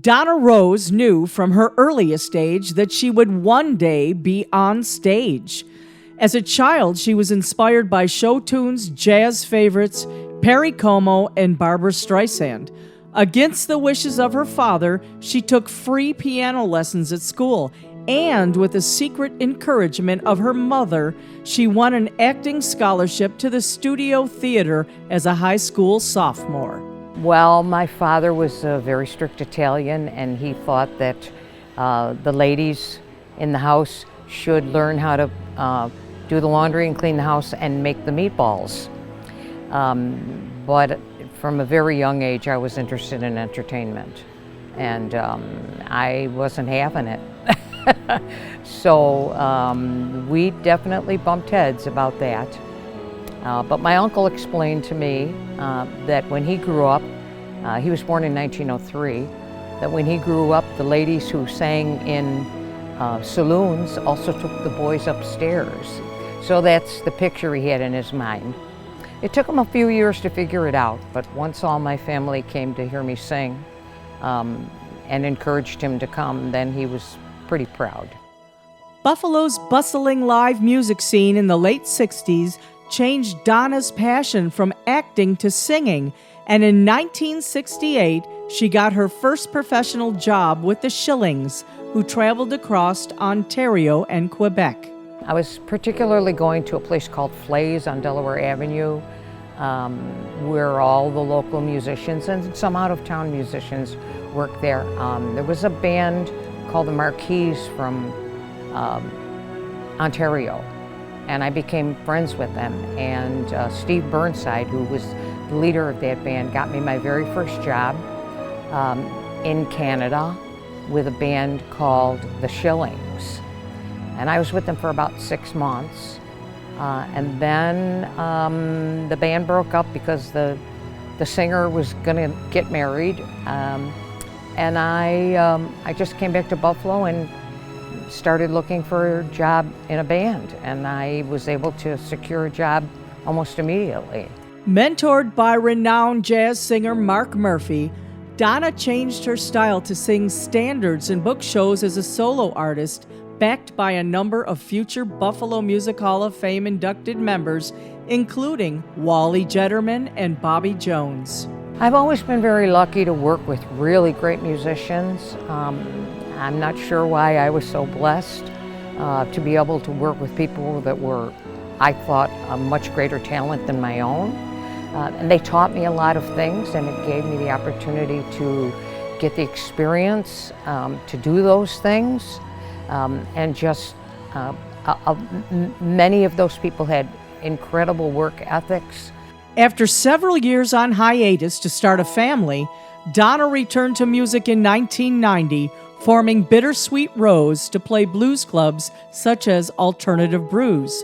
Donna Rose knew from her earliest age that she would one day be on stage. As a child, she was inspired by show tunes, jazz favorites, Perry Como, and Barbra Streisand. Against the wishes of her father, she took free piano lessons at school, and with the secret encouragement of her mother, she won an acting scholarship to the Studio Theater as a high school sophomore. Well, my father was a very strict Italian, and he thought that the ladies in the house should learn how to do the laundry and clean the house and make the meatballs. But from a very young age, I was interested in entertainment, and I wasn't having it. So we definitely bumped heads about that. But my uncle explained to me that when he grew up, he was born in 1903, that when he grew up, the ladies who sang in saloons also took the boys upstairs. So that's the picture he had in his mind. It took him a few years to figure it out, but once all my family came to hear me sing and encouraged him to come, then he was pretty proud. Buffalo's bustling live music scene in the late 60s changed Donna's passion from acting to singing, and in 1968, she got her first professional job with the Shillings, who traveled across Ontario and Quebec. I was particularly going to a place called Flay's on Delaware Avenue, where all the local musicians and some out-of-town musicians worked there. There was a band called the Marquis from Ontario, and I became friends with them. And Steve Burnside, who was the leader of that band, got me my very first job in Canada with a band called the Shillings. And I was with them for about 6 months. And then the band broke up because the singer was gonna get married. And I just came back to Buffalo and started looking for a job in a band. And I was able to secure a job almost immediately. Mentored by renowned jazz singer Mark Murphy, Donna changed her style to sing standards and book shows as a solo artist, backed by a number of future Buffalo Music Hall of Fame inducted members, including Wally Jetterman and Bobby Jones. I've always been very lucky to work with really great musicians. I'm not sure why I was so blessed to be able to work with people that were, I thought, a much greater talent than my own. And they taught me a lot of things, and it gave me the opportunity to get the experience to do those things. And just many of those people had incredible work ethics. After several years on hiatus to start a family, Donna returned to music in 1990, forming Bittersweet Rose to play blues clubs such as Alternative Brews.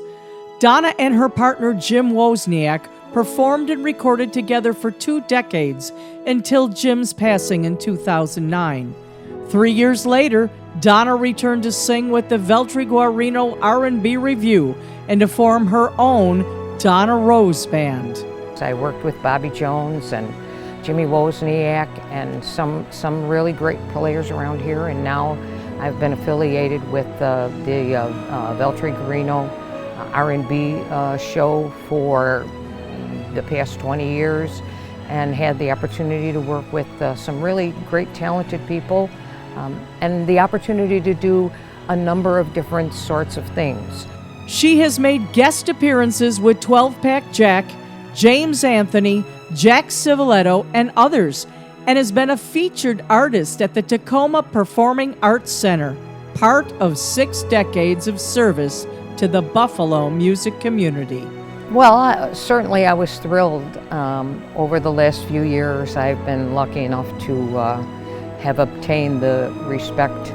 Donna and her partner Jim Wozniak performed and recorded together for 2 decades until Jim's passing in 2009. 3 years later, Donna returned to sing with the Veltri Guarino R&B Review and to form her own Donna Rose Band. I worked with Bobby Jones and Jimmy Wozniak and some really great players around here, and now I've been affiliated with the Veltri Guarino R&B show for the past 20 years, and had the opportunity to work with some really great talented people, and the opportunity to do a number of different sorts of things. She has made guest appearances with 12-Pack Jack, James Anthony, Jack Civiletto, and others, and has been a featured artist at the Tacoma Performing Arts Center, part of 6 decades of service to the Buffalo music community. Well, certainly I was thrilled. Over the last few years, I've been lucky enough to have obtained the respect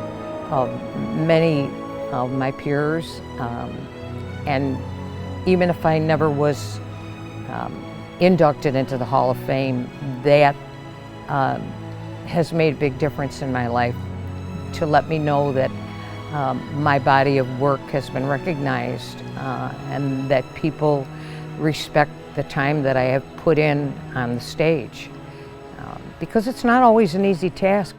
of many of my peers, and even if I never was inducted into the Hall of Fame, that has made a big difference in my life, to let me know that my body of work has been recognized, and that people respect the time that I have put in on the stage, because it's not always an easy task.